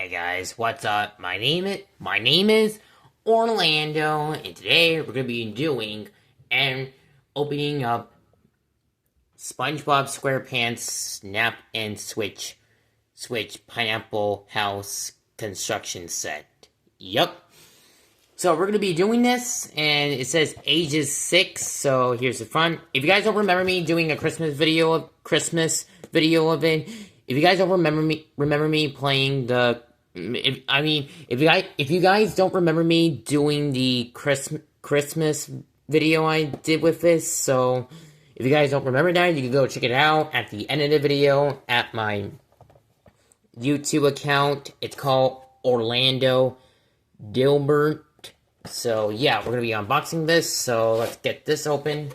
Hey guys, what's up? My name is Orlando, and today we're gonna be doing and opening up SpongeBob SquarePants Snap and Switch Pineapple House construction set. Yup. So we're gonna be doing this, and it says ages 6. So here's the front. If you guys don't remember me doing a Christmas video of it, if you guys don't remember me playing the, if you guys don't remember me doing the Christmas video I did with this, so if you guys don't remember that, you can go check it out at the end of the video at my YouTube account. It's called Orlando Dilbert. So yeah, we're gonna be unboxing this, so let's get this open.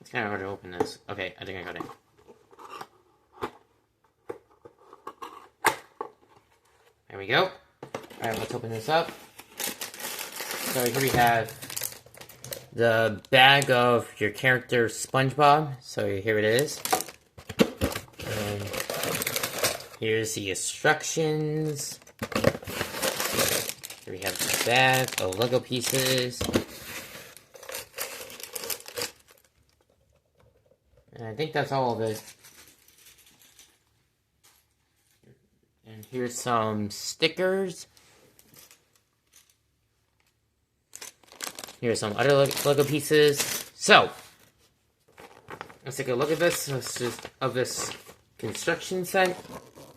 It's kind of hard to open this. Okay, I think I got it. There we go. Alright, let's open this up. So here we have the bag of your character SpongeBob. So here it is. And here's the instructions. Here we have the bag of Lego pieces. And I think that's all of it. And here's some stickers. Here's some other Lego pieces. So, let's take a look at this. Of this construction set.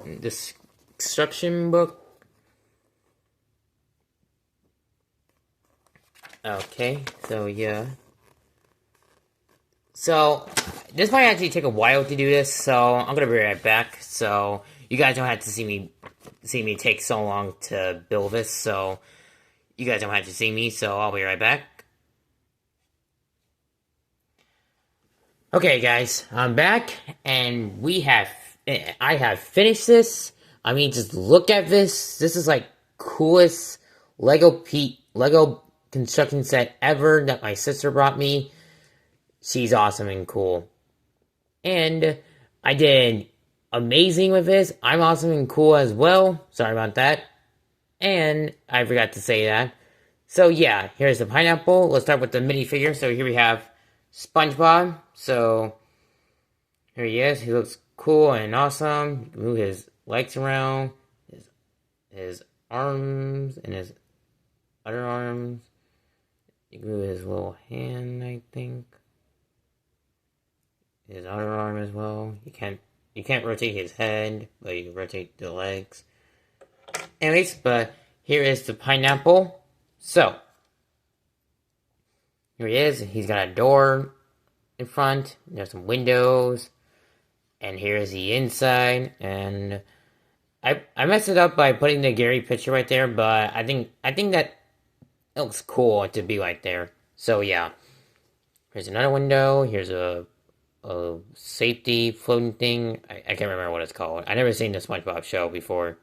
This construction book. Okay, so yeah. So, this might actually take a while to do this, so I'm gonna be right back. So, you guys don't have to see me take so long to build this, so you guys don't have to see me, so I'll be right back. Okay, guys, I'm back, and I have finished this. I mean, just look at this. This is like coolest Lego construction set ever that my sister brought me. She's awesome and cool. And I did amazing with this. I'm awesome and cool as well. Sorry about that. And I forgot to say that. So yeah, here's the pineapple. Let's start with the minifigure. So here we have SpongeBob. So here he is. He looks cool and awesome. You can move his legs around. His arms and his other arms. You can move his little hand, I think. His other arm as well. You can't rotate his head, but you can rotate the legs. Anyways, but here is the pineapple. So here he is. He's got a door in front. There's some windows. And here's the inside. And I messed it up by putting the Gary picture right there, but I think that it looks cool to be right there. So yeah. Here's another window. Here's a safety floating thing. I can't remember what it's called. I never seen the SpongeBob show before.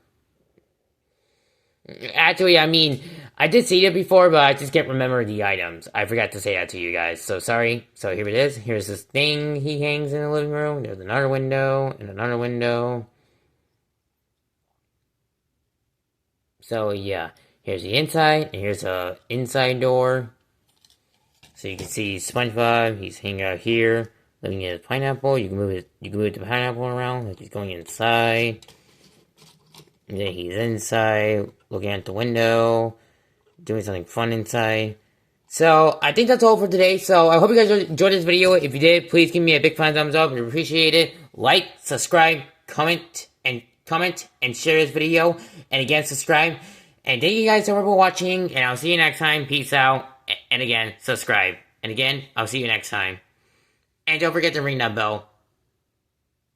Actually, I mean, I did see it before, but I just can't remember the items. I forgot to say that to you guys, so sorry. So here it is. Here's this thing he hangs in the living room. There's another window, and another window. So yeah, here's the inside, and here's a inside door. So you can see SpongeBob, he's hanging out here. Looking at his pineapple, you can move the pineapple around like he's going inside. And then he's inside, looking at the window, doing something fun inside. So, I think that's all for today. So, I hope you guys enjoyed this video. If you did, please give me a big thumbs up. I appreciate it. Like, subscribe, comment, and share this video. And again, subscribe. And thank you guys so much for watching. And I'll see you next time. Peace out. And again, subscribe. And again, I'll see you next time. And don't forget to ring that bell.